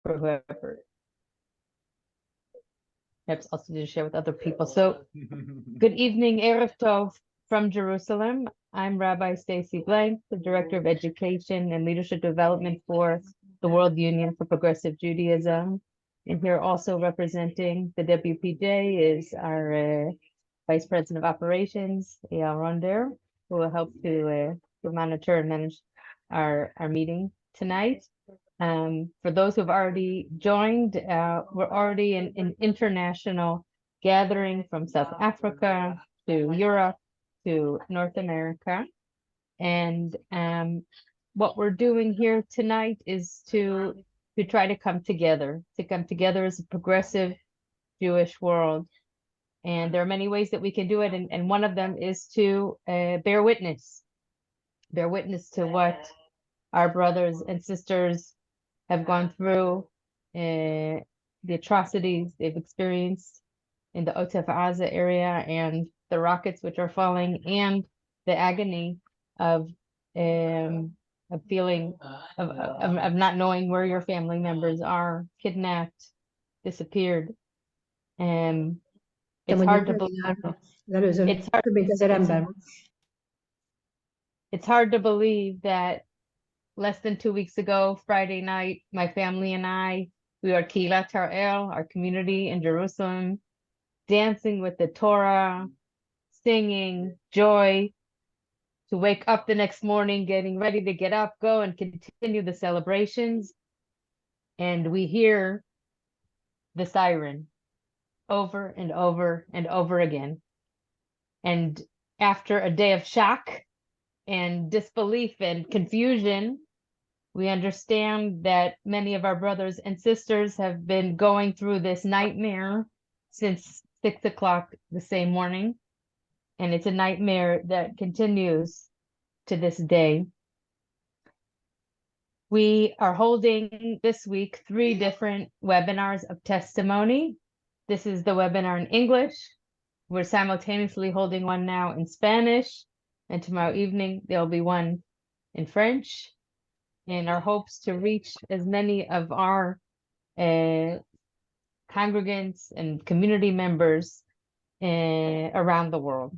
for whoever perhaps also to share with other people. So good evening, Erev Tov from Jerusalem. I'm Rabbi Stacy Blank, the Director of Education and Leadership Development for the World Union for Progressive Judaism. And here also representing the WPJ is our Vice President of Operations, Eyal Ronder, who will help to monitor and manage our meeting tonight. For those who've already joined, we're already in an international gathering from South Africa to Europe to North America. And what we're doing here tonight is to try to come together as a progressive Jewish world. And there are many ways that we can do it. And one of them is to bear witness to what our brothers and sisters have gone through, the atrocities they've experienced in the Otef Aza area and the rockets which are falling, and the agony of feeling of not knowing where your family members are, kidnapped, disappeared. And it's hard to believe. It's hard to believe that less than 2 weeks ago, Friday night, my family and I, we were Keilat Har'el, our community in Jerusalem, dancing with the Torah, singing, joy, to wake up the next morning, getting ready to get up, go and continue the celebrations. And we hear the siren over and over and over again. And after a day of shock and disbelief and confusion, we understand that many of our brothers and sisters have been going through this nightmare since 6 o'clock the same morning. And it's a nightmare that continues to this day. We are holding this week 3 different webinars of testimony. This is the webinar in English. We're simultaneously holding one now in Spanish, and tomorrow evening there'll be one in French. In our hopes to reach as many of our congregants and community members around the world.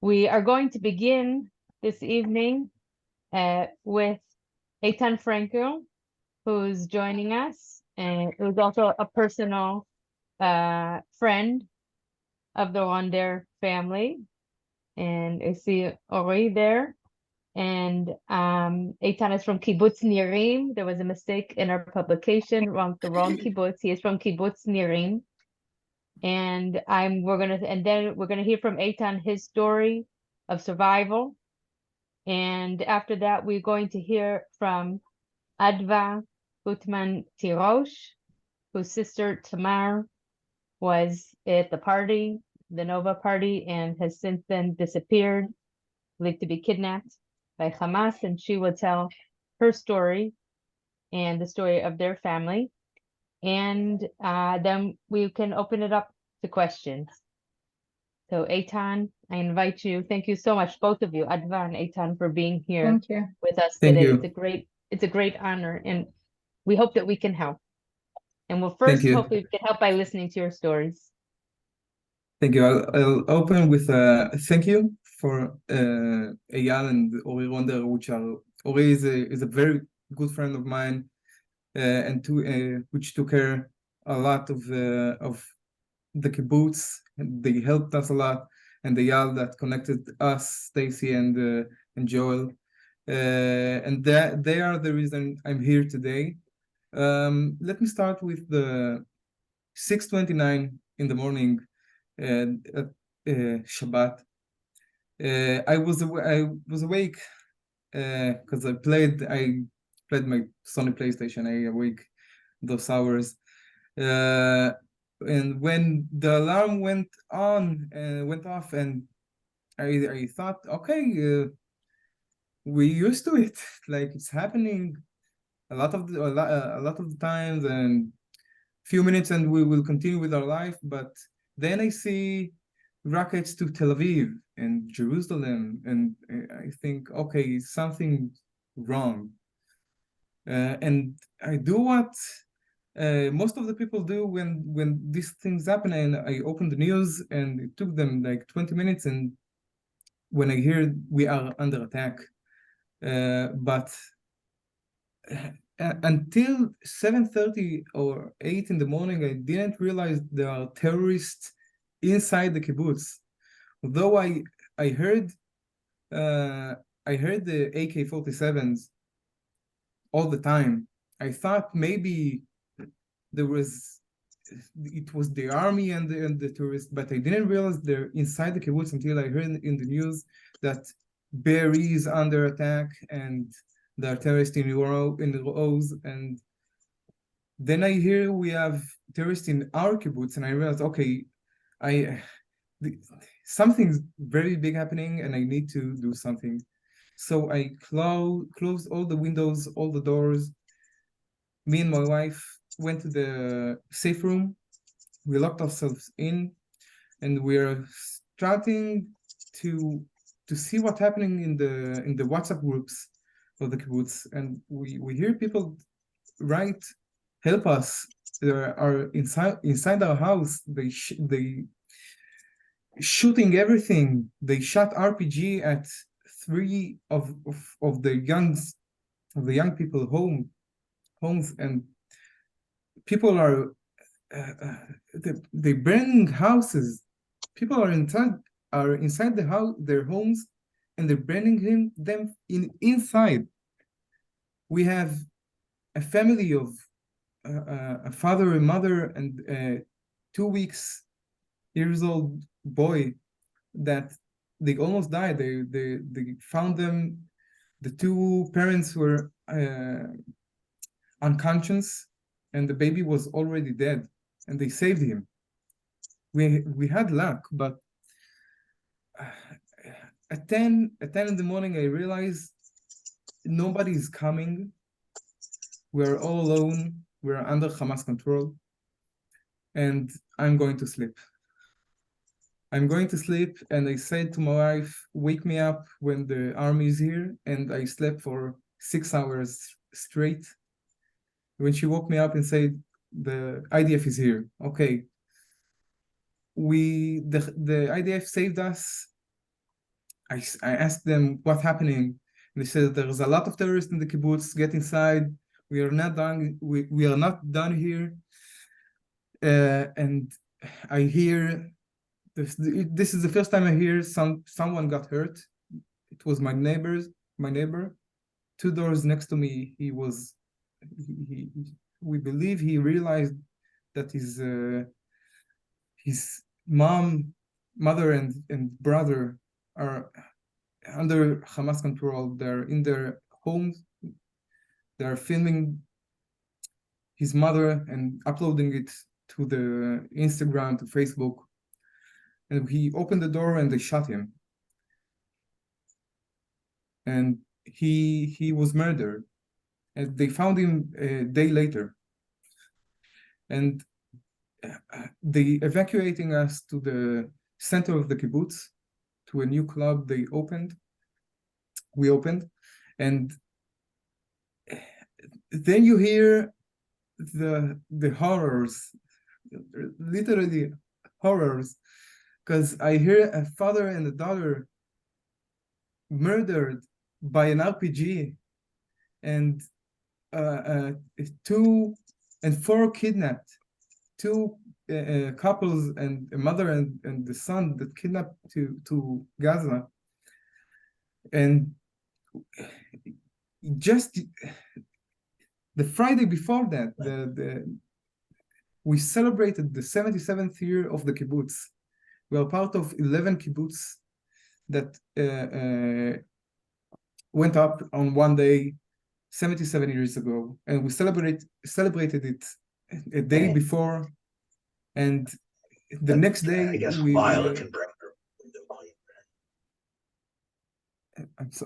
We are going to begin this evening with Eitan Frankel, who's joining us, and who's also a personal friend of the Ronder family. And I see Ori there. And Eitan is from Kibbutz Nirim. There was a mistake in our publication, the wrong kibbutz. He is from Kibbutz Nirim. And then we're gonna hear from Eitan his story of survival. And after that, we're going to hear from Adva Gutman Tirosh, whose sister Tamar was at the party, the Nova party, and has since then disappeared, believed to be kidnapped by Hamas, and she will tell her story and the story of their family. And then we can open it up to questions. So Eitan, I invite you. Thank you so much, both of you, Adva and Eitan, for being here with us today. It's a great honor, and we hope that we can help. And we'll first hopefully we can help by listening to your stories. Thank you. I'll open with a thank you for Eyal and Ori Ronder, Ori is a very good friend of mine, and which took care a lot of the kibbutz. They helped us a lot, and Eyal that connected us, Stacy and Joel, and they are the reason I'm here today. Let me start with the 6:29 in the morning at Shabbat. I was awake because I played my Sony PlayStation. I awake those hours, and when the alarm went off, and I thought, okay, we're used to it. Like, it's happening a lot of the times, and few minutes, and we will continue with our life. But then I see rockets to Tel Aviv and Jerusalem, and I think, okay, something wrong. And I do what most of the people do when these things happen, and I open the news, and it took them like 20 minutes, and when I hear we are under attack, but until 7:30 or 8 in the morning, I didn't realize there are terrorists inside the kibbutz. Although I heard the AK-47s all the time. I thought maybe it was the army and the tourists, but I didn't realize they're inside the kibbutz until I heard in the news that Be'eri is under attack and there are terrorists in rows, and then I hear we have terrorists in our kibbutz, and I realized, okay, something's very big happening, and I need to do something. So I closed all the windows, all the doors. Me and my wife went to the safe room. We locked ourselves in, and we're starting to see what's happening in the WhatsApp groups of the kibbutz. And we hear people write, "Help us! They are inside our house. They shooting everything. They shot RPG at three of the young people homes, and people are they burning houses. People are inside the house, their homes, and they're burning them inside. We have a family of a father, a mother, and a 2 years old boy that they almost died. They found them. The two parents were unconscious, and the baby was already dead, and they saved him. We had luck, but at 10 in the morning, I realized nobody's coming. We're all alone. We're under Hamas control, and I'm going to sleep. And I said to my wife, "Wake me up when the army is here," and I slept for 6 hours straight. When she woke me up and said, "The IDF is here," okay. The IDF saved us. I asked them what's happening. They said there's a lot of terrorists in the kibbutz. Get inside. We are not done. We are not done here. And I hear this is the first time I hear someone got hurt. It was my neighbor. 2 doors next to me. We believe he realized that his mother and brother are under Hamas control. They're in their homes. They're filming his mother and uploading it to the Instagram, to Facebook. And he opened the door and they shot him. And he was murdered. And they found him a day later. And they evacuating us to the center of the kibbutz, to a new club we opened, and then you hear the horrors, literally horrors, because I hear a father and a daughter murdered by an RPG, and 2 and 4 kidnapped, 2 couples and a mother and the son that kidnapped to Gaza. And just the Friday before that, we celebrated the 77th year of the kibbutz. We are part of 11 kibbutz that went up on one day 77 years ago, and we celebrated it a day before, and the next day I guess we Violet can bring her.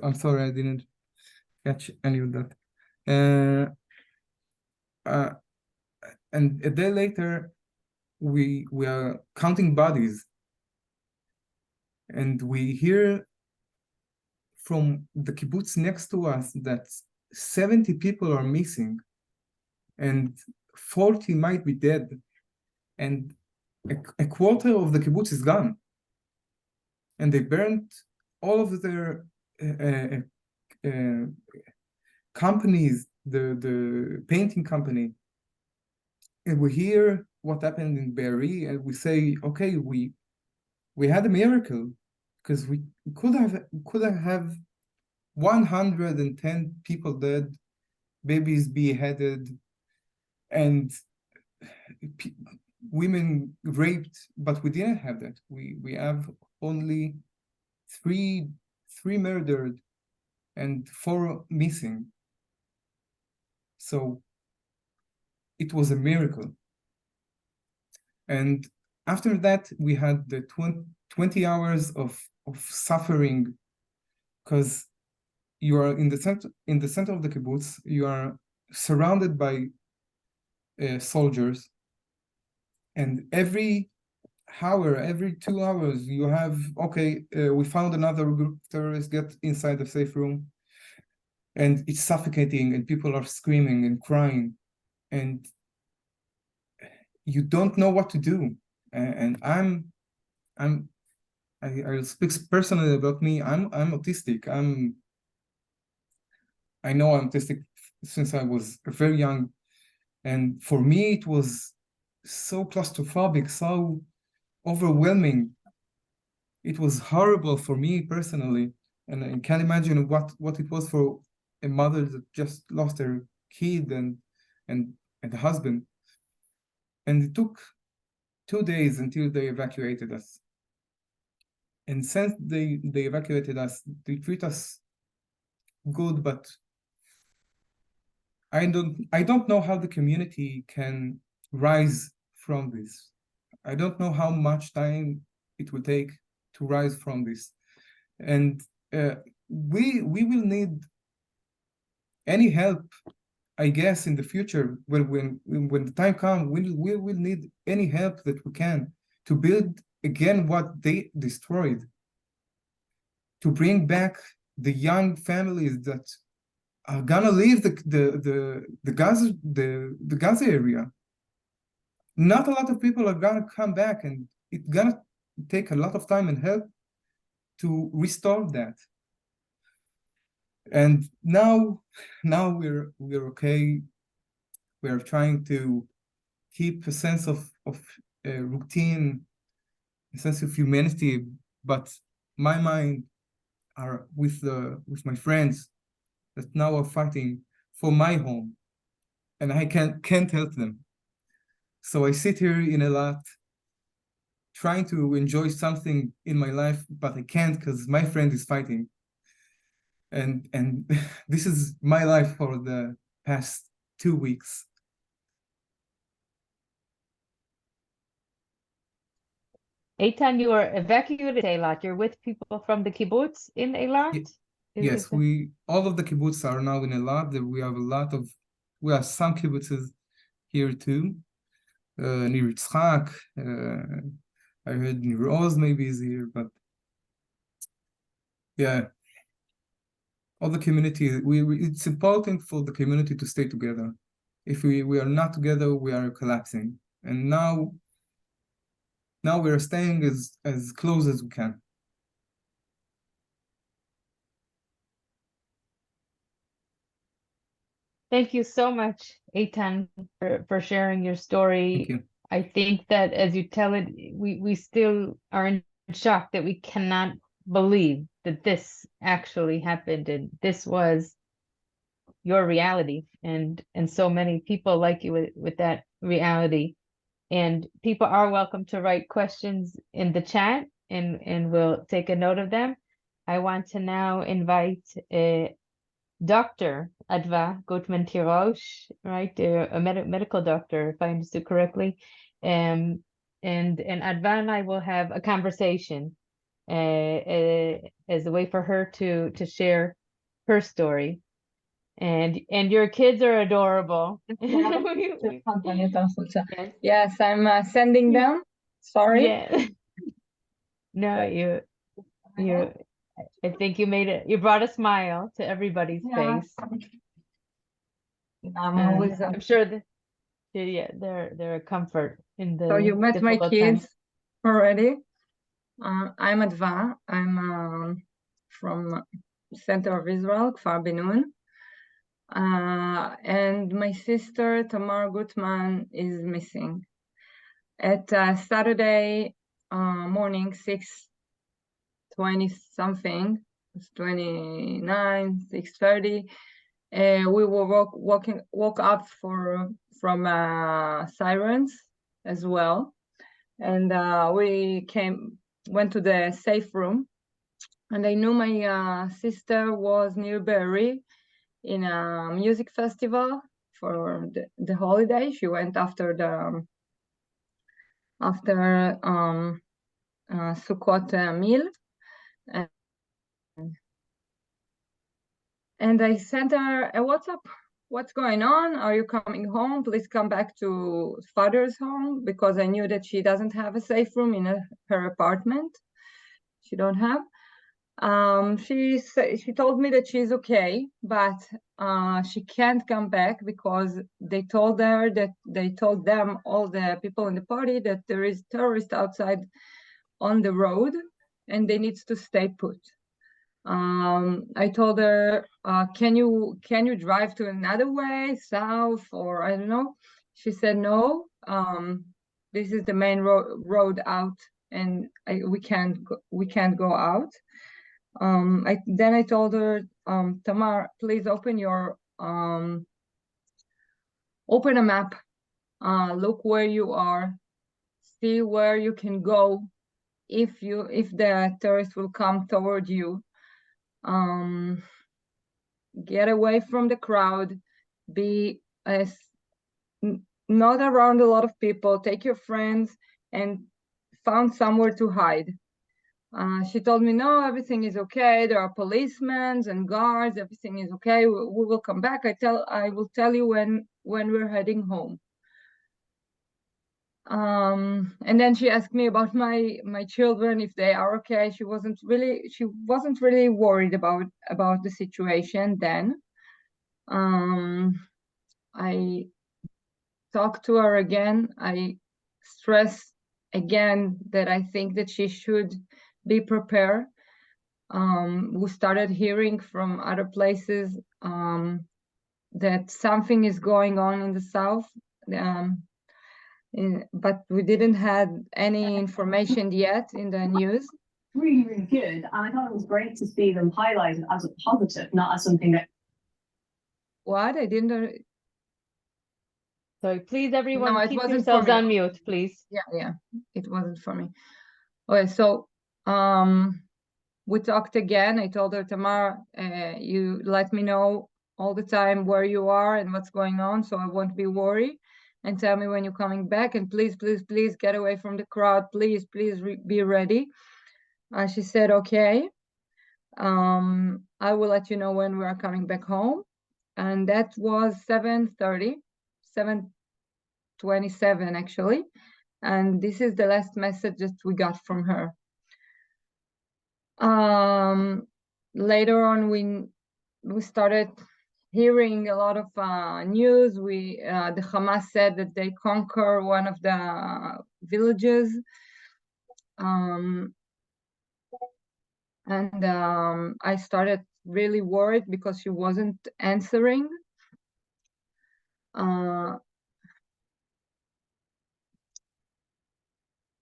I'm sorry, I didn't catch any of that. And a day later, we are counting bodies, and we hear from the kibbutz next to us that 70 people are missing. and 40 might be dead, and a quarter of the kibbutz is gone. And they burnt all of their companies, the painting company. And we hear what happened in Be'eri, and we say, okay, we had a miracle, because we could have 110 people dead, babies beheaded, and women raped, but we didn't have that. We have only three murdered and 4 missing. So it was a miracle. And after that, we had the 20 hours of suffering, because you are in the center of the kibbutz. You are surrounded by soldiers, and every hour, every 2 hours, you have, okay, we found another group of terrorists, get inside the safe room, and it's suffocating, and people are screaming and crying, and you don't know what to do. And I'll speak personally about me. I'm autistic. I know I'm autistic since I was very young, and for me it was so claustrophobic, so overwhelming. It was horrible for me personally, and I can't imagine what it was for a mother that just lost her kid and a husband. And it took 2 days until they evacuated us. And since they evacuated us, they treat us good, but I don't know how the community can rise from this. I don't know how much time it will take to rise from this. And we will need any help, I guess, in the future. When the time comes, we will need any help that we can to build again what they destroyed, to bring back the young families that are gonna leave the Gaza area. Not a lot of people are gonna come back, and it's gonna take a lot of time and help to restore that. And now we're okay. We're trying to keep a sense of routine, a sense of humanity, but my mind are with my friends that now are fighting for my home, and I can't help them. So I sit here in Eilat trying to enjoy something in my life, but I can't because my friend is fighting. And this is my life for the past 2 weeks. Eitan, you are evacuated Eilat. You're with people from the kibbutz in Eilat? Yes, all of the kibbutz are now in Eilat. We have some kibbutzes here too. Nir Yitzchak, I heard Nir Oz maybe is here, but yeah, all the community. It's important for the community to stay together. If we are not together, we are collapsing. And now we are staying as close as we can. Thank you so much, Eitan, for sharing your story. Thank you. I think that as you tell it, we still are in shock that we cannot believe that this actually happened and this was your reality, and so many people like you with that reality. And people are welcome to write questions in the chat, and we'll take a note of them. I want to now invite Dr. Adva Gutman-Tirosh, right? A medical doctor, if I understood correctly. And Adva and I will have a conversation as a way for her to share her story. And your kids are adorable. Yes, I'm sending them. Sorry. Yeah. No, you I think you brought a smile to everybody's face. I'm always. I'm sure that yeah, they're a comfort in So you the met my difficult kids times. already. I'm Adva. I'm from center of Israel, Kfar Binun. And my sister Tamar Gutman is missing. At Saturday morning, 6:20 something, it's 29, 6:30. We were woke up from sirens as well, and we went to the safe room, and I knew my sister was near Be'eri in a music festival for the holiday. She went after Sukkot meal, and I sent her a WhatsApp. What's going on? Are you coming home? Please come back to father's home, because I knew that she doesn't have a safe room in her apartment. She don't have. She told me that she's okay, but she can't come back because they told them, all the people in the party, that there is terrorists outside on the road and they need to stay put. I told her, can you drive to another way, south, or I don't know? She said no. This is the main road out, and we can't go out. Then I told her, Tamar, please open a map, look where you are, see where you can go if the terrorists will come toward you. Get away from the crowd, be not around a lot of people, take your friends, and found somewhere to hide. She told me, no, everything is okay. There are policemen and guards. Everything is okay. We will come back. I will tell you when we're heading home. And then she asked me about my children, if they are okay. She wasn't really worried about the situation then. I talked to her again. I stress again that I think that she should be prepared. We started hearing from other places that something is going on in the south, but we didn't have any information yet in the news. Really, really good. And I thought it was great to see them highlighted as a positive, not as something that. What? I didn't. So please, everyone, No, it keep wasn't yourselves for me. on mute, please. Yeah, it wasn't for me. Okay, so we talked again. I told her, Tamar, you let me know all the time where you are and what's going on, so I won't be worried. And tell me when you're coming back. And please, please, please get away from the crowd. Please, please be ready. She said, okay. I will let you know when we are coming back home. And that was 7:30, 7:27 actually. And this is the last message that we got from her. Later on, we started hearing a lot of news. The Hamas said that they conquer one of the villages, and I started really worried because she wasn't answering.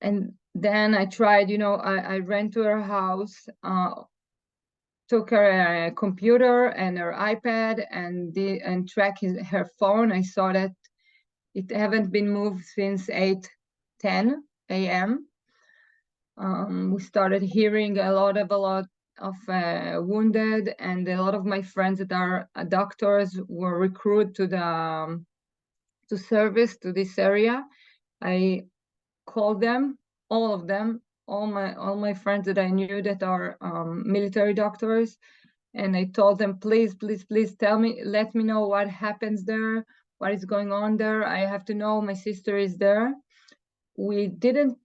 And then I tried, I ran to her house, took her computer and her iPad and tracked her phone. I saw that it haven't been moved since 8:10 a.m. We started hearing a lot of wounded, and a lot of my friends that are doctors were recruited to service to this area. I called them, all of them, all my friends that I knew that are military doctors, and I told them, please, please, please let me know what happens there, what is going on there. I have to know my sister is there. We didn't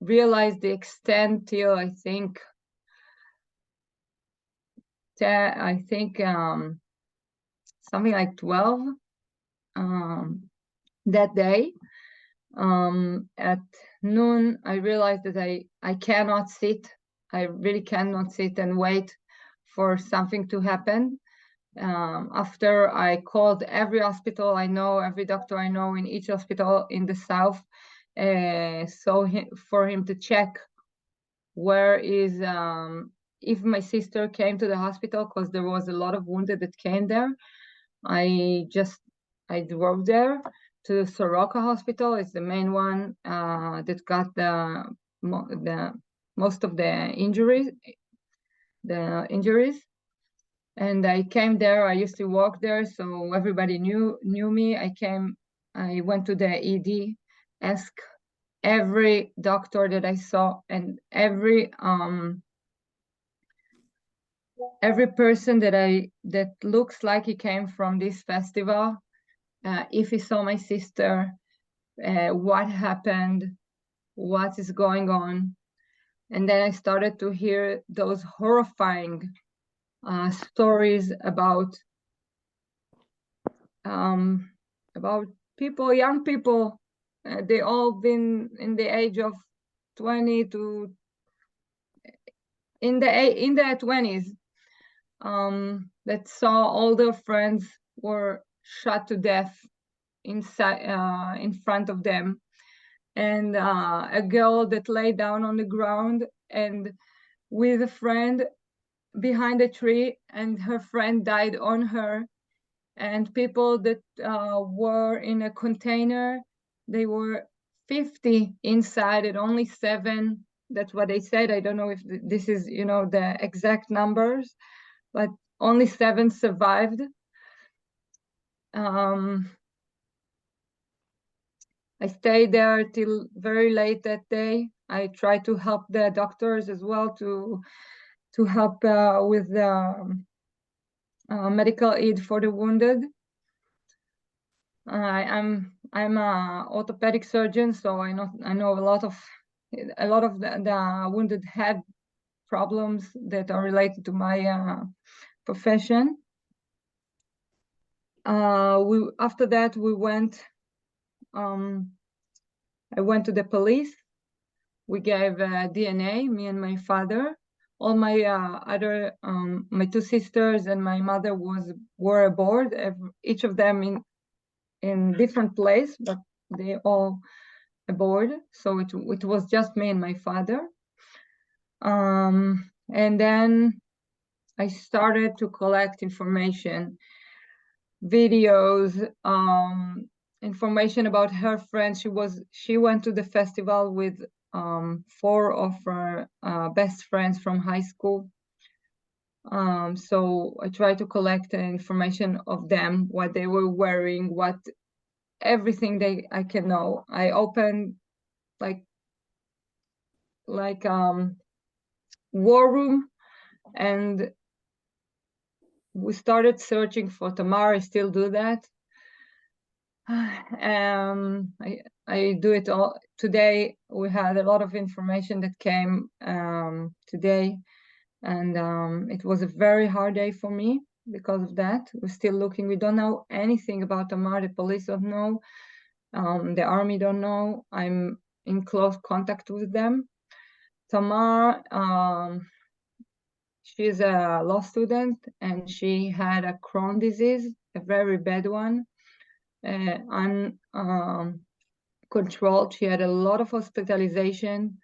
realize the extent till I think something like 12 that day. At noon, I realized that I cannot sit. I really cannot sit and wait for something to happen. After I called every hospital I know, every doctor I know in each hospital in the south, for him to check where is, if my sister came to the hospital, because there was a lot of wounded that came there. I drove there to Soroka Hospital. It's the main one that got the most of the injuries. And I came there. I used to work there, so everybody knew me. I went to the ED, asked every doctor that I saw, and every person that looks like he came from this festival, if he saw my sister, what happened, what is going on. And then I started to hear those horrifying stories about people, young people. They all been in the age of 20 to in the 20s, that saw all their friends were shot to death inside in front of them, and a girl that lay down on the ground and with a friend behind a tree, and her friend died on her. And people that were in a container, they were 50 inside and only 7. That's what they said. I don't know if this is, the exact numbers, but only 7 survived. I stayed there till very late that day. I tried to help the doctors as well to help with the medical aid for the wounded. I'm a orthopedic surgeon, so I know a lot of the wounded had problems that are related to my profession. After that we went. I went to the police. We gave DNA, me and my father. All my my 2 sisters and my mother were aboard. Each of them in different place, but they all aboard. So it was just me and my father. And then I started to collect information, videos, information about her friends. She went to the festival with 4 of her best friends from high school. So I tried to collect the information of them, what they were wearing, everything I can know. I opened like war room, and we started searching for Tamar. I still do that. I do it all today. We had a lot of information that came today, and it was a very hard day for me because of that. We're still looking. We don't know anything about Tamar. The police don't know. The army don't know. I'm in close contact with them. Tamar, she's a law student, and she had a Crohn's disease, a very bad one, uncontrolled. She had a lot of hospitalization.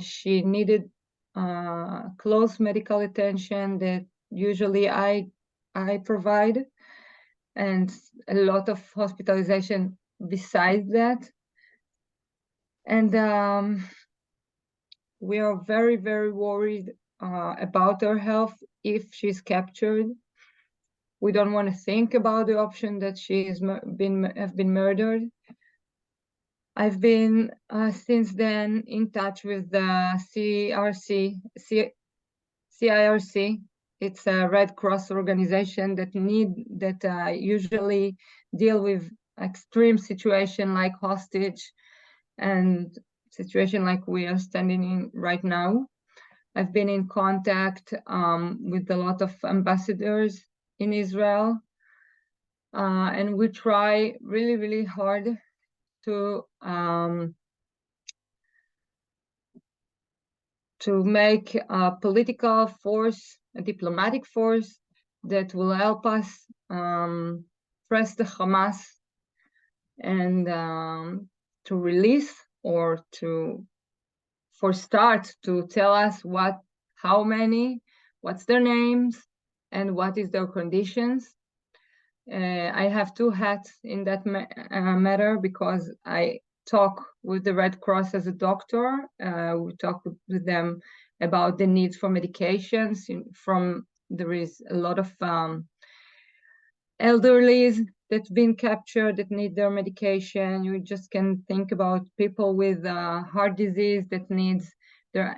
She needed close medical attention that usually I provide, and a lot of hospitalization besides that. And we are very, very worried about her health if she's captured. We don't want to think about the option that she's been murdered. I've been since then in touch with the CIRC. It's a Red Cross organization that usually deal with extreme situation like hostage and situation like we are standing in right now. I've been in contact with a lot of ambassadors in Israel. and we try really, really hard to make a political force, a diplomatic force that will help us press the Hamas and to release or for start to tell us how many, what's their names, and what is their conditions. I have two hats in that matter because I talk with the Red Cross as a doctor. We talk with them about the needs for medications. There is a lot of elderlies that's been captured that need their medication. You just can think about people with heart disease that needs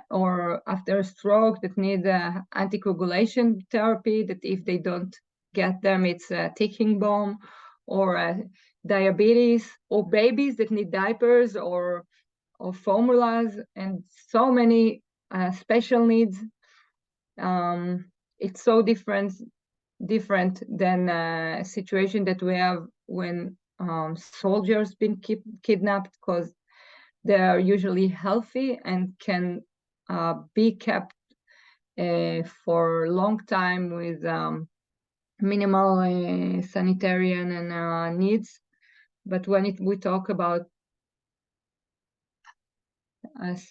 or after a stroke that need anticoagulation therapy, that if they don't get them, it's a ticking bomb, or diabetes, or babies that need diapers or formulas, and so many special needs. It's so different than a situation that we have when soldiers been kidnapped, because they are usually healthy and can be kept for a long time with minimal sanitarian and needs. But when we talk about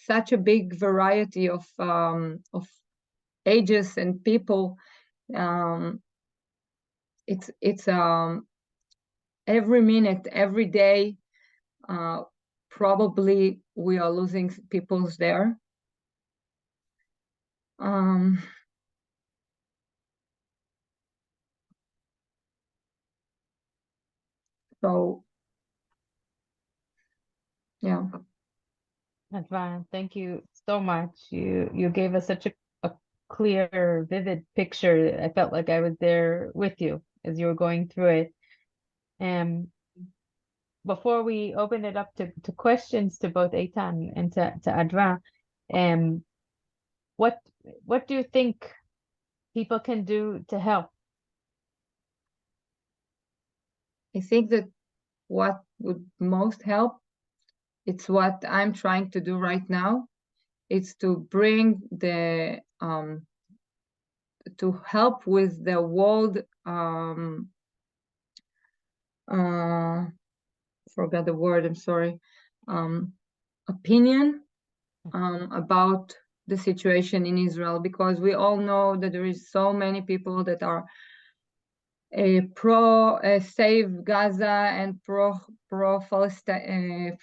such a big variety of ages and people, it's every minute, every day, probably we are losing peoples there. So, yeah. Adva, thank you so much. You gave us such a clear, vivid picture. I felt like I was there with you as you were going through it. Before we open it up to questions to both Eitan and to Adva, what do you think people can do to help? I think that what would most help, it's what I'm trying to do right now. It's to bring to help with the world, forgot the word, I'm sorry, opinion about the situation in Israel, because we all know that there is so many people that are pro save Gaza and pro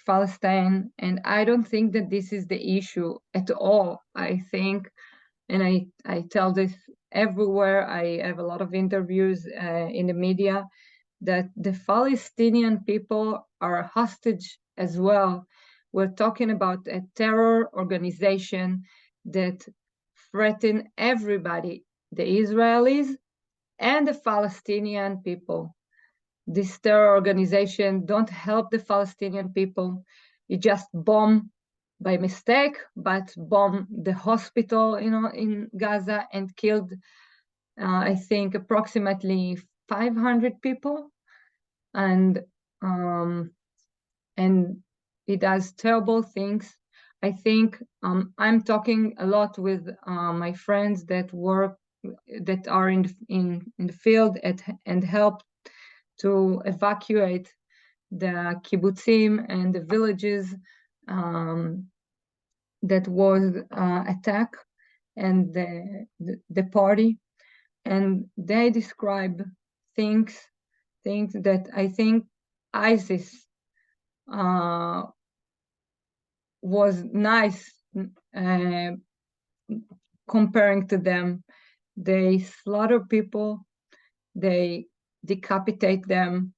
Palestine, and I don't think that this is the issue at all. I think, and I tell this everywhere, I have a lot of interviews in the media, that the Palestinian people are hostage as well. We're talking about a terror organization that threaten everybody, the Israelis and the Palestinian people. This terror organization don't help the Palestinian people. It just bomb by mistake, but bomb the hospital, in Gaza, and killed, I think, approximately 500 people, and it does terrible things. I think I'm talking a lot with my friends that are in the field and help to evacuate the kibbutzim and the villages that was attacked, and the party, and they describe things that I think ISIS was nice comparing to them. They slaughter people, they decapitate them,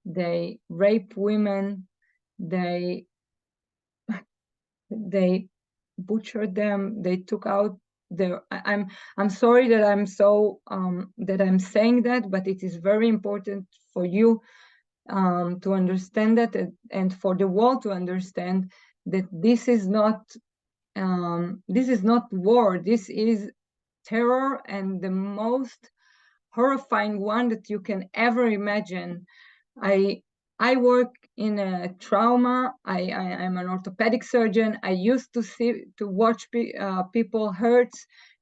they rape women, they butchered them, they took out their. I'm sorry that I'm so that I'm saying that, but it is very important for you to understand that, and for the world to understand that this is not war. This is terror, and the most horrifying one that you can ever imagine. I work in a trauma. I'm an orthopedic surgeon. I used to watch people hurt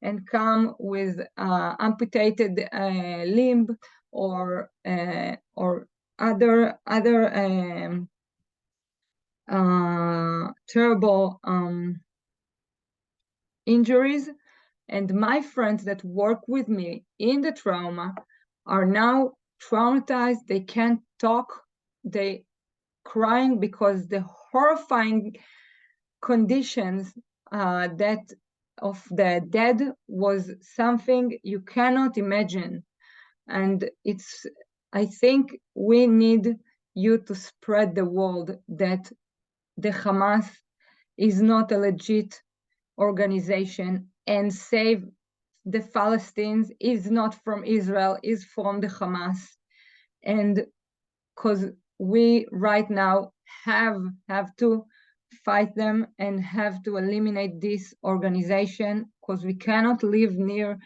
and come with amputated limb or other terrible injuries. And my friends that work with me in the trauma are now traumatized. They can't talk. They crying because the horrifying conditions that of the dead was something you cannot imagine. And I think we need you to spread the word that the Hamas is not a legit organization, and save the Palestinians is not from Israel, is from the Hamas. And because we right now have to fight them and have to eliminate this organization, because we cannot live near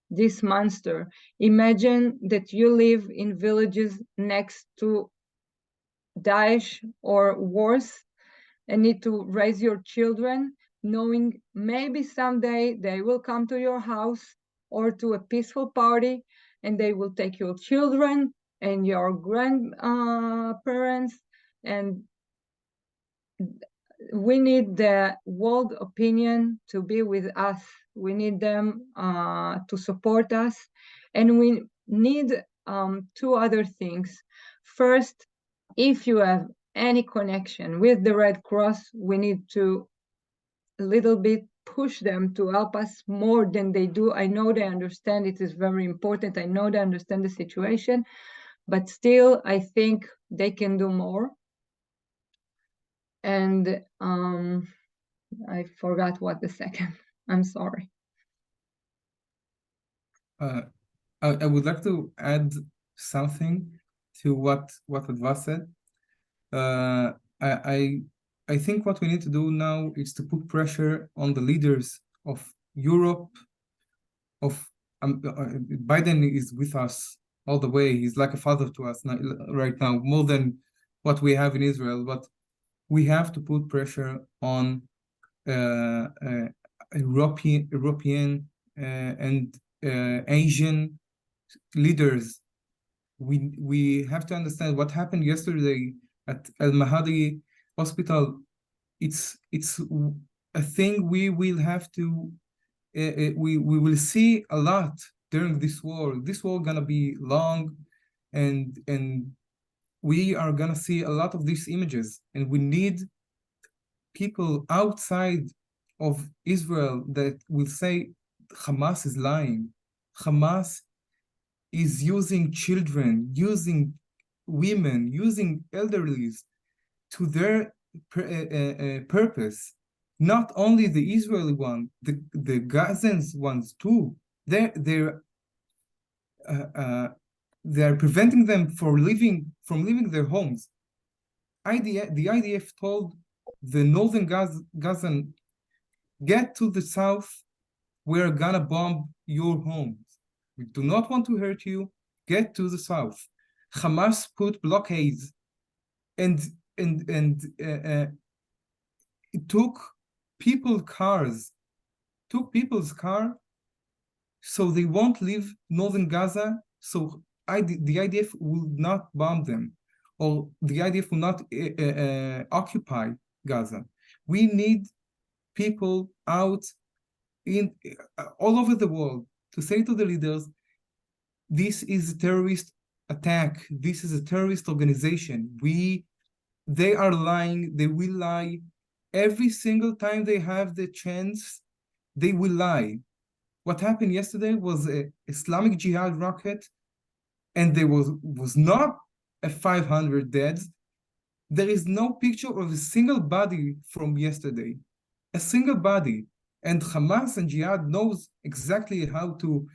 this monster. Imagine that you live in villages next to Daesh or worse and need to raise your children, knowing maybe someday they will come to your house or to a peaceful party and they will take your children and your grandparents. And we need the world opinion to be with us. We need them to support us. And we need two other things. First, if you have any connection with the Red Cross, we need to a little bit push them to help us more than they do. I know they understand it is very important. I know they understand the situation, but still, I think they can do more. And I forgot what the second. I'm sorry. I would like to add something to what Adva said. I think what we need to do now is to put pressure on the leaders of Europe. Biden is with us all the way. He's like a father to us right now, more than what we have in Israel. But we have to put pressure on European and Asian leaders. We have to understand what happened yesterday at Al Mahdi Hospital. It's a thing we will have to we will see a lot during this war. This war gonna be long, and we are gonna see a lot of these images, and we need people outside of Israel that will say Hamas is lying. Hamas is using children, using women, using elderlies to their purpose. Not only the Israeli one, the Gazans ones too. They're preventing them from leaving their homes. The IDF told the northern Gazan, get to the south, we're gonna bomb your homes. We do not want to hurt you, get to the south. Hamas put blockades and it took people's cars, so they won't leave northern Gaza, so the IDF will not bomb them, or the IDF will not occupy Gaza. We need people out in all over the world to say to the leaders, this is a terrorist attack. This is a terrorist organization. They are lying. They will lie. Every single time they have the chance, they will lie. What happened yesterday was an Islamic Jihad rocket, and there was not a 500 deaths. There is no picture of a single body from yesterday, a single body. And Hamas and Jihad knows exactly how to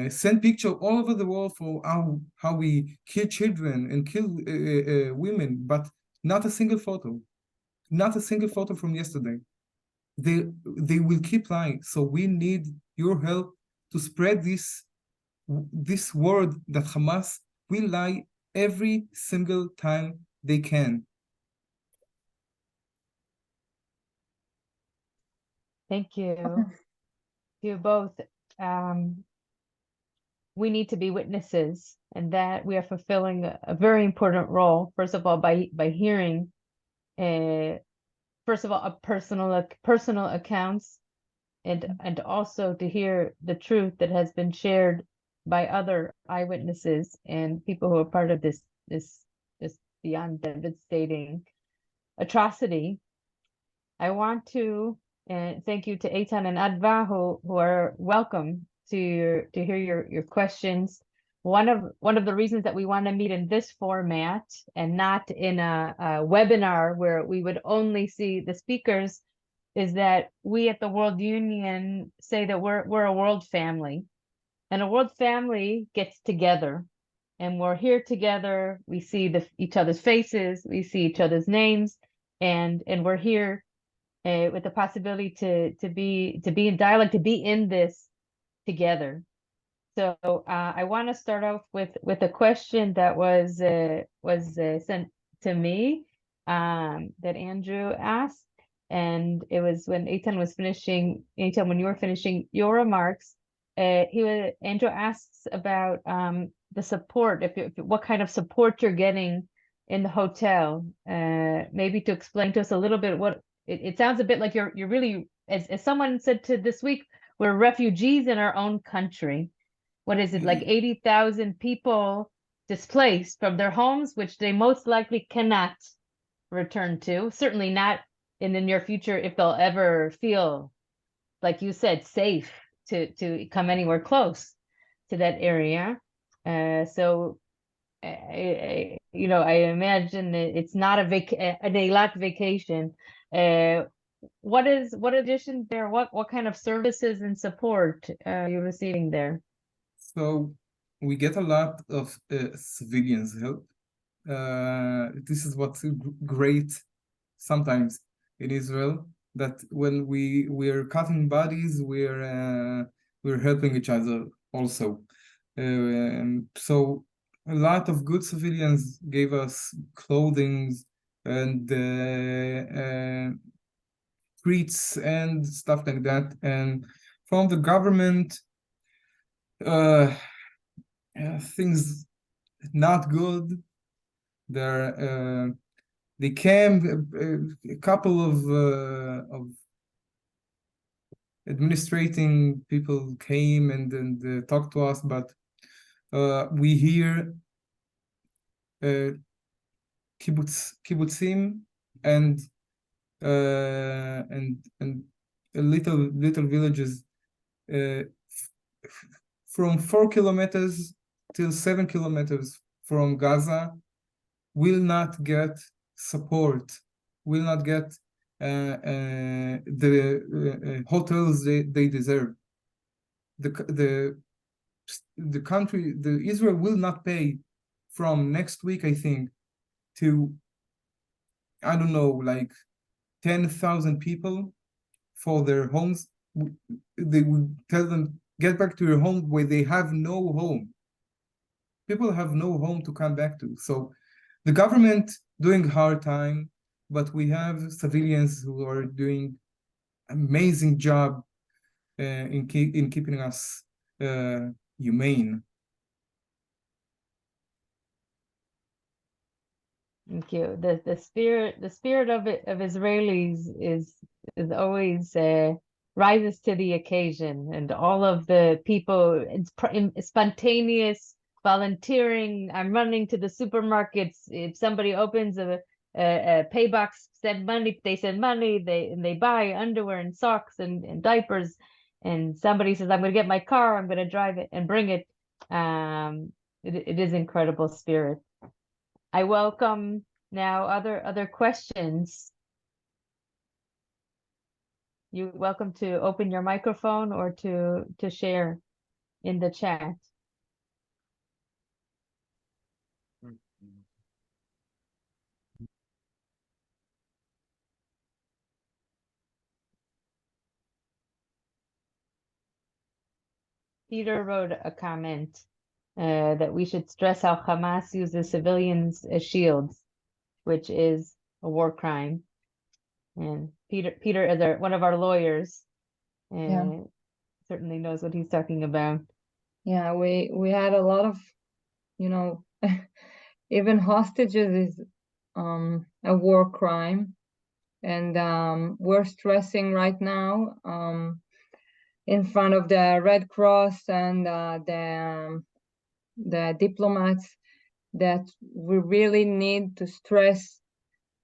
send picture all over the world for how we kill children and kill women, but not a single photo from yesterday. They will keep lying. So we need your help to spread this this word that Hamas will lie every single time they can. Thank you. You both. We need to be witnesses, and that we are fulfilling a very important role. First of all, by hearing, first of all, a personal accounts, and also to hear the truth that has been shared by other eyewitnesses and people who are part of this beyond devastating atrocity. I want to thank you to Eitan and Adva who are welcome to hear your questions. One of the reasons that we want to meet in this format and not in a webinar where we would only see the speakers is that we at the World Union say that we're a world family, and a world family gets together, and we're here together. We see each other's faces, we see each other's names, and we're here with the possibility to be in dialogue, to be in this together. So I want to start off with a question that was sent to me that Andrew asked, and it was when Eitan was finishing. Eitan, when you were finishing your remarks, Andrew asks about the support. If what kind of support you're getting in the hotel, maybe to explain to us a little bit what it sounds a bit like you're really, as someone said to this week, we're refugees in our own country. What is it, like 80,000 people displaced from their homes, which they most likely cannot return to, certainly not in the near future if they'll ever feel, like you said, safe to come anywhere close to that area. So I imagine it's not an Eilat vacation. What addition there? What kind of services and support you're receiving there? So we get a lot of civilians help. This is what's great sometimes in Israel, that when we're cutting bodies, we're helping each other also. So a lot of good civilians gave us clothing and treats and stuff like that. And from the government, things not good. They came, a couple of administrating people came and talked to us, but we hear kibbutzim and little villages from 4 kilometers till 7 kilometers from Gaza will not get support, will not get the hotels they deserve. The country, Israel will not pay from next week, I think, to, I don't know, like 10,000 people for their homes. They would tell them, get back to your home, where they have no home. People have no home to come back to. So the government doing hard time, but we have civilians who are doing amazing job in keeping us humane. Thank you. The spirit of Israelis is always rises to the occasion, and all of the people, it's spontaneous volunteering. I'm running to the supermarkets. If somebody opens a pay box, send money. They send money. They buy underwear and socks and diapers. And somebody says, "I'm going to get my car. I'm going to drive it and bring it." It is incredible spirit. I welcome now other questions. You're welcome to open your microphone or to share in the chat. Peter wrote a comment that we should stress how Hamas uses civilians as shields, which is a war crime. And Peter is one of our lawyers, and certainly knows what he's talking about. Yeah, we had a lot of, even hostages is a war crime, and we're stressing right now in front of the Red Cross and the diplomats that we really need to stress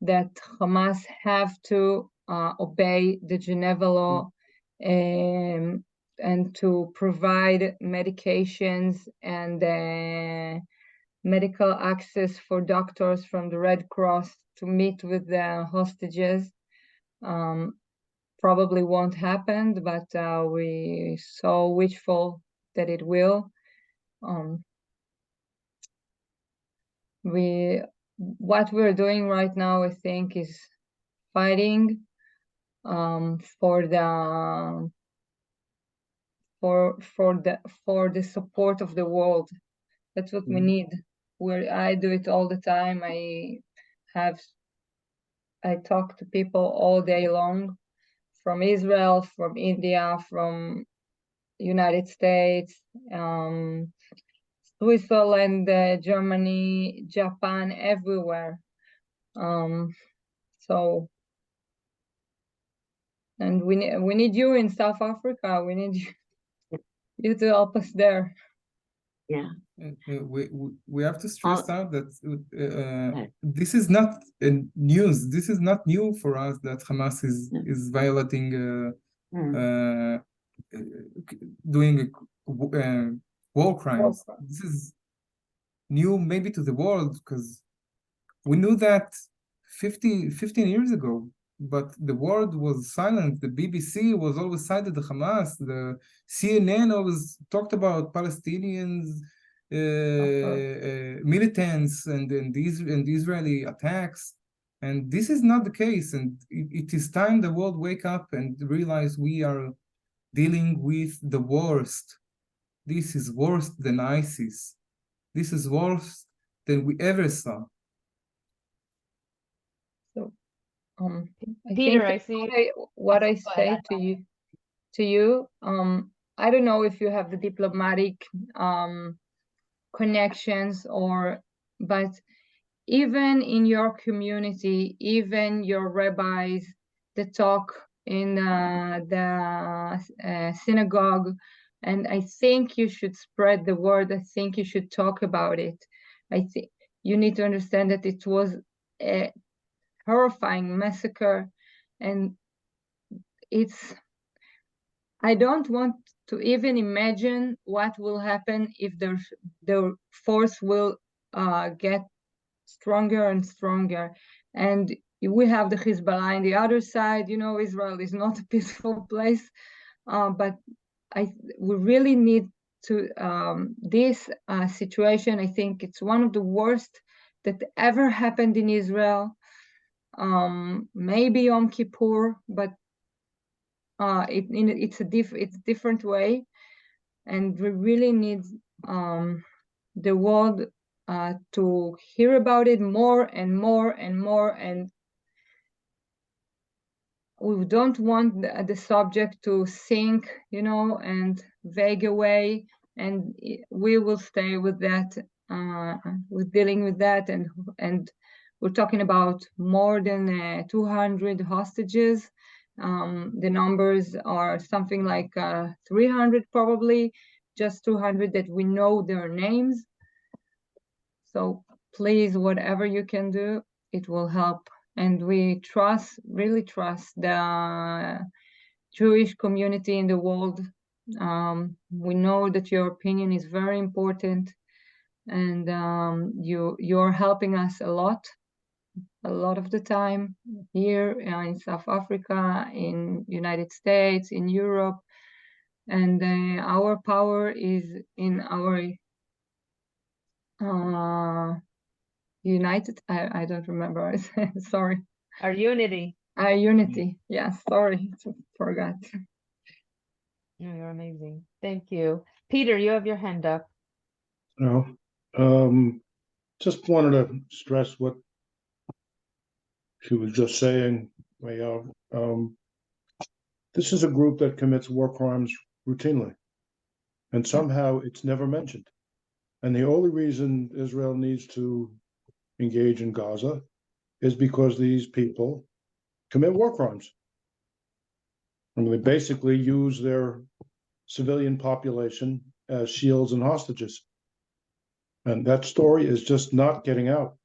that Hamas have to obey the Geneva law and to provide medications and medical access for doctors from the Red Cross to meet with the hostages. Probably won't happen, but we so wishful that it will. What we're doing right now, I think, is fighting for the support of the world. That's what we need. I do it all the time. I talk to people all day long, from Israel, from India, from United States, Switzerland, Germany, Japan, everywhere. So, and we need you in South Africa. We need you to help us there. Yeah. We have to stress out that this is not news. This is not new for us that Hamas is violating, doing war crimes. This is new maybe to the world, because we knew that 15 years ago, but the world was silent. The BBC was always cited the Hamas. The CNN always talked about Palestinians, militants, and the Israeli attacks. And this is not the case. And it is time the world wake up and realize we are dealing with the worst. This is worse than ISIS. This is worse than we ever saw. So, Peter, I think what I say to you, I don't know if you have the diplomatic connections but even in your community, even your rabbis that talk in the synagogue, and I think you should spread the word. I think you should talk about it. I think you need to understand that it was a horrifying massacre, and I don't want to even imagine what will happen if their force will get stronger and stronger. And we have the Hezbollah on the other side. Israel is not a peaceful place, but we really need to this situation. I think it's one of the worst that ever happened in Israel. Maybe Yom Kippur, but it's a different way, and we really need the world to hear about it more and more and more. And we don't want the subject to sink, and vague away, and we will stay with that, with dealing with that. And we're talking about more than 200 hostages. The numbers are something like 300 probably, just 200 that we know their names. So please, whatever you can do, it will help. And we really trust the Jewish community in the world. We know that your opinion is very important, and you're helping us a lot of the time here in South Africa, in United States, in Europe. And our power is in our united, I don't remember. Sorry. Our unity. Our unity. Yeah, sorry, forgot. No, you're amazing. Thank you. Peter, you have your hand up. No. Just wanted to stress what she was just saying. This is a group that commits war crimes routinely, and somehow it's never mentioned. And the only reason Israel needs to engage in Gaza is because these people commit war crimes. I mean, they basically use their civilian population as shields and hostages. And that story is just not getting out.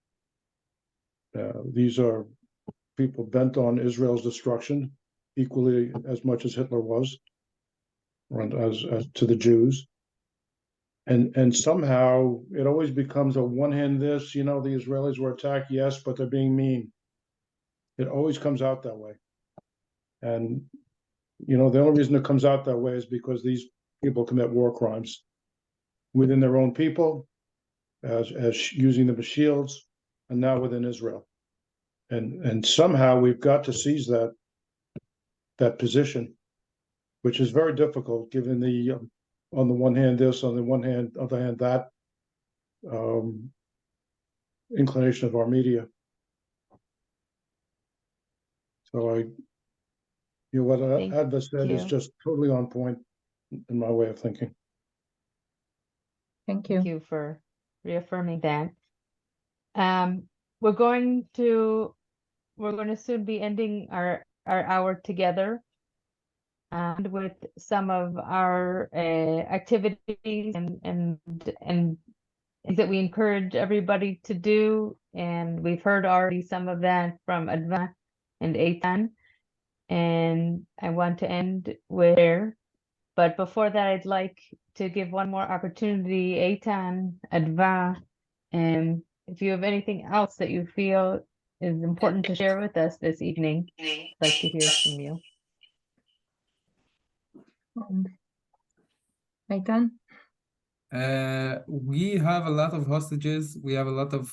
These are people bent on Israel's destruction, equally as much as Hitler was, and as to the Jews. And somehow it always becomes a one-hand this, the Israelis were attacked, yes, but they're being mean. It always comes out that way. And, the only reason it comes out that way is because these people commit war crimes within their own people, as using them as shields, and now within Israel. And somehow we've got to seize that position, which is very difficult given the on the one hand this, on the other hand that inclination of our media. So what Thank Adva said is you. just totally on point in my way of thinking. Thank Thank you. you for reaffirming that. We're going to soon be ending our hour together, and with some of our activities and things that we encourage everybody to do, and we've heard already some of that from Adva and Eitan, and I want to end with there. But before that, I'd like to give one more opportunity, Eitan, Adva, and if you have anything else that you feel is important to share with us this evening, I'd like to hear from you. Eitan? We have a lot of hostages. We have a lot of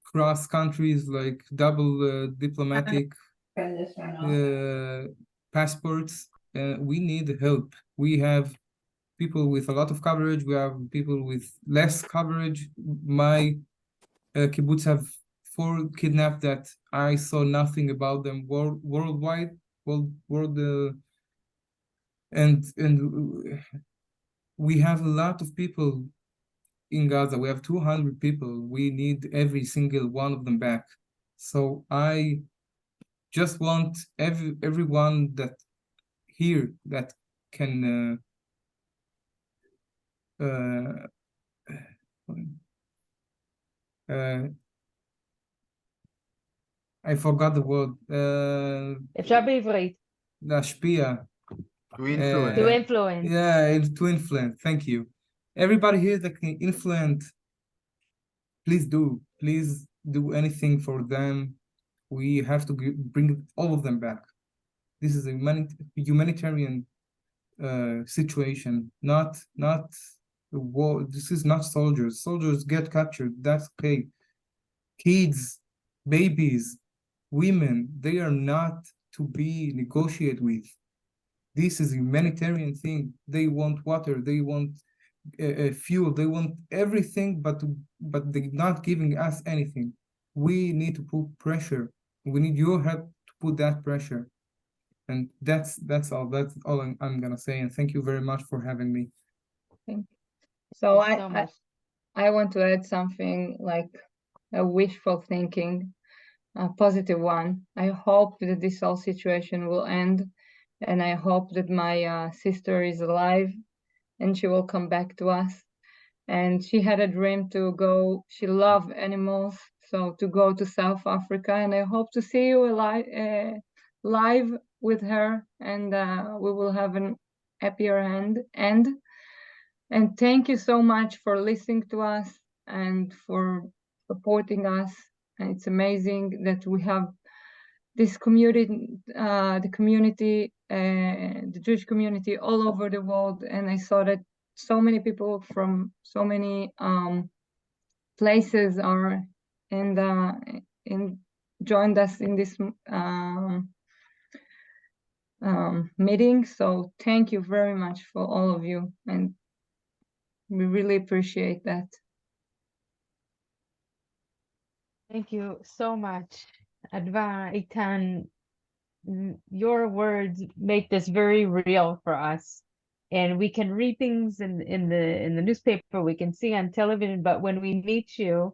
cross countries, like double diplomatic passports. We need help. We have people with a lot of coverage. We have people with less coverage. My kibbutz have 4 kidnapped that I saw nothing about them worldwide. And we have a lot of people in Gaza. We have 200 people. We need every single one of them back. So I just want everyone that here that can I forgot the word. אפשר בעברית. להשפיע. To influence. To influence. Yeah, to influence. Thank you. Everybody here that can influence, please do anything for them. We have to bring all of them back. This is a humanitarian situation, not a war. This is not soldiers. Soldiers get captured. That's okay. Kids, babies, women, they are not to be negotiated with. This is a humanitarian thing. They want water, they want fuel, they want everything, but they're not giving us anything. We need to put pressure. We need your help to put that pressure. And that's all. That's all I'm gonna say. And thank you very much for having me. So Thanks so much. I want to add something like a wishful thinking, a positive one. I hope that this whole situation will end, and I hope that my sister is alive and she will come back to us. And she had a dream to go, she loved animals, so to go to South Africa, and I hope to see you live with her, and we will have an happier end. And thank you so much for listening to us and for supporting us. And it's amazing that we have this community, the Jewish community all over the world. And I saw that so many people from so many places are joined us in this meeting. So thank you very much for all of you, and we really appreciate that. Thank you so much, Adva, Eitan. Your words make this very real for us, and we can read things in the newspaper, we can see on television, but when we meet you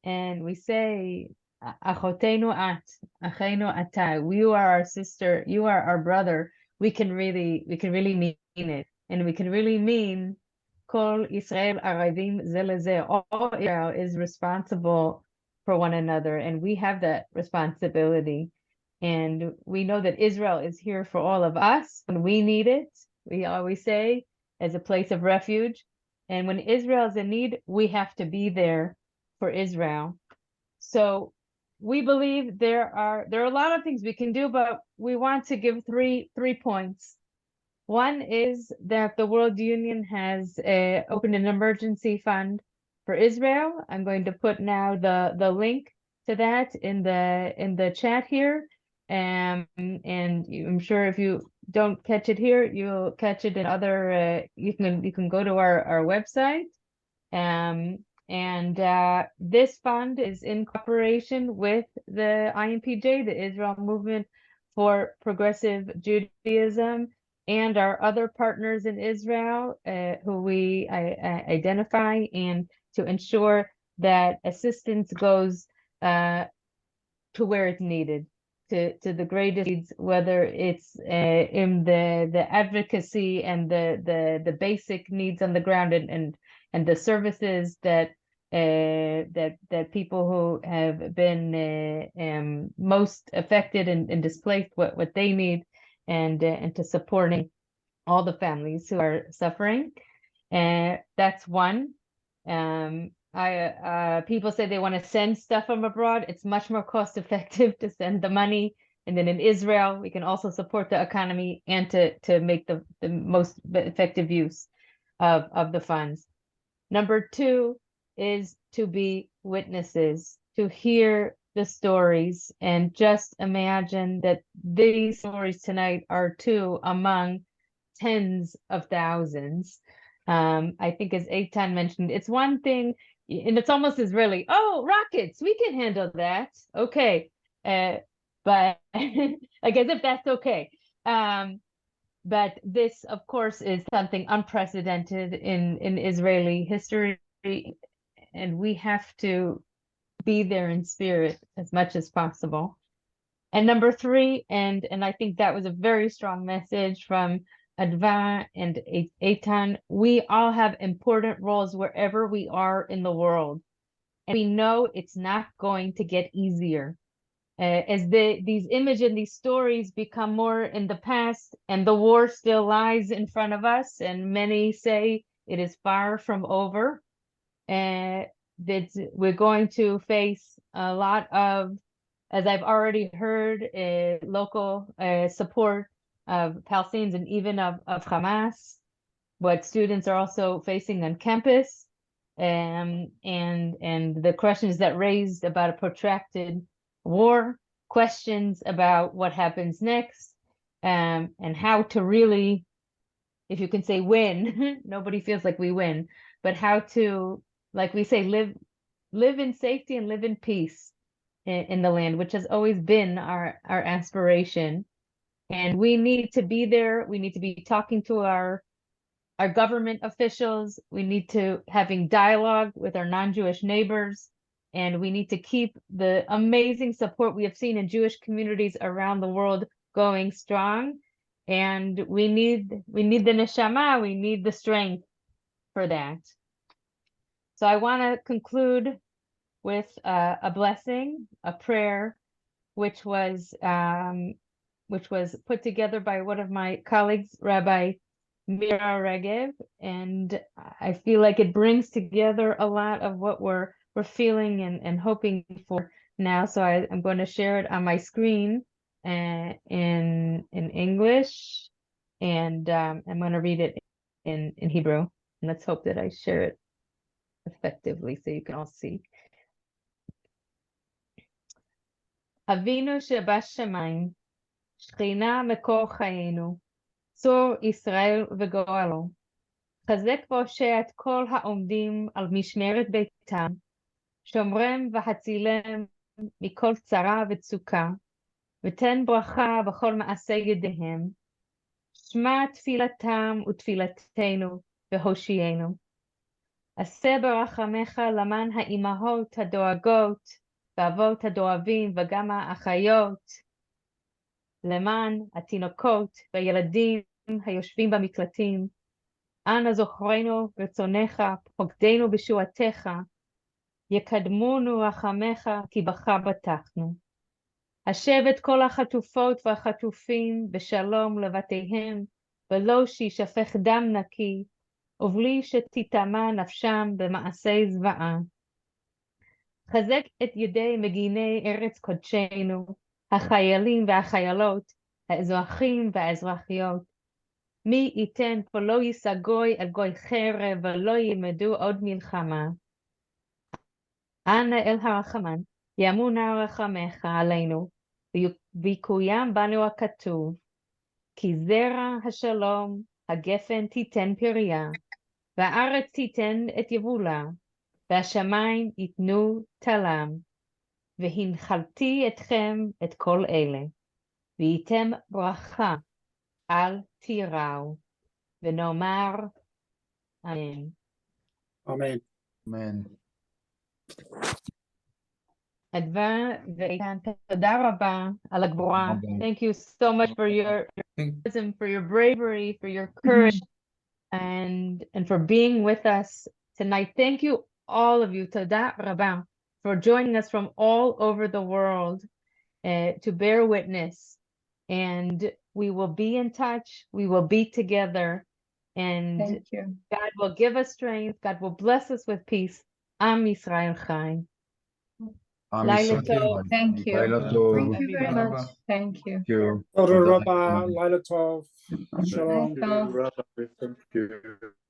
and we say, "Achotenu at, achenu ata," you are our sister, you are our brother, we can really mean it, and we can really mean Kol Israel Arevim ze leze. All Israel is responsible for one another, and we have that responsibility. And we know that Israel is here for all of us when we need it. We always say, as a place of refuge. And when Israel is in need, we have to be there for Israel. So we believe there are a lot of things we can do, but we want to give three points. One is that the World Union has opened an emergency fund for Israel. I'm going to put now the link to that in the chat here. And I'm sure if you don't catch it here, you'll catch it in other. You can go to our website. This fund is in cooperation with the IMPJ, the Israel Movement for Progressive Judaism, and our other partners in Israel who we identify, and to ensure that assistance goes to where it's needed, to the greatest needs, whether it's in the advocacy and the basic needs on the ground, and the services that people who have been most affected and displaced, what they need, and to supporting all the families who are suffering. That's one. People say they want to send stuff from abroad. It's much more cost effective to send the money. And then in Israel, we can also support the economy and to make the most effective use of the funds. Number two is to be witnesses, to hear the stories, and just imagine that these stories tonight are two among tens of thousands. I think, as Eitan mentioned, it's one thing, and it's almost Israeli. Oh, rockets, we can handle that. Okay. But like, as if that's okay. But this, of course, is something unprecedented in Israeli history, and we have to be there in spirit as much as possible. And number three, and I think that was a very strong message from Adva and Eitan, we all have important roles wherever we are in the world. And we know it's not going to get easier. As these images and these stories become more in the past, and the war still lies in front of us, and many say it is far from over, that we're going to face a lot of, as I've already heard, local support of Palestinians and even of Hamas, what students are also facing on campus, and the questions that raised about a protracted war, questions about what happens next, and how to really, if you can say win, nobody feels like we win, but how to, like we say, live in safety and live in peace in the land, which has always been our aspiration. And we need to be there. We need to be talking to our government officials. We need to having dialogue with our non-Jewish neighbors, and we need to keep the amazing support we have seen in Jewish communities around the world going strong. And we need the neshama, we need the strength for that. So I want to conclude with a blessing, a prayer, which was put together by one of my colleagues, Rabbi Mira Regev, and I feel like it brings together a lot of what we're feeling and hoping for now. So I'm going to share it on my screen in English, and I'm going to read it in Hebrew. And let's hope that I share it effectively so you can all see. Avinu shebashamayim, שכינה מקור חיינו, צור ישראל וגואלו. חזק והושע את כל העומדים על משמרת ביתם, שומרם והצילם מכל צרה וצוקה, ותן ברכה בכל מעשה ידיהם. שמע תפילתם ותפילתנו והושיענו. עשה ברחמך למען האימהות הדואגות, והאבות הדואבים וגם האחיות, למען התינוקות והילדים היושבים במקלטים. אנא זוכרנו רצונך, פוקדנו בשועתך, יקדמונו רחמך כי בך בטחנו. השב את כל החטופות והחטופים בשלום לבתיהם, ולא שישפך דם נקי, ובלי שתטמא נפשם במעשי זוועה. חזק את ידי מגיני ארץ קודשנו, החיילים והחיילות, האזרחים והאזרחיות. מי ייתן פה לא יישא גוי על גוי חרב, ולא ילמדו עוד מלחמה. אנא אל הרחמן, ימונה רחמך עלינו, ויקוים בנו הכתוב, כי זרע השלום הגפן תיתן פריה, והארץ תיתן את יבולה, והשמיים ייתנו תלם. והנחלתי אתכם את כל אלה, וייתם ברכה, אל תיראו, ונאמר אמן. אמן. אמן. אדווה ואיתן, תודה רבה על הגבורה. Thank you so much for your wisdom, for your bravery, for your courage, and for being with us tonight. Thank you, all of you, תודה רבה, for joining us from all over the world to bear witness. And we will be in touch. We will be together. And Thank you. God will give us strength. God will bless us with peace. Am Yisrael Chai. עם לילה ישראל. טוב. Thank you. לילה טוב. Thank you very תודה much. רבה. Thank you. Thank you. תודה תודה. רבה, לילה טוב. שלום. Bye. Thank you.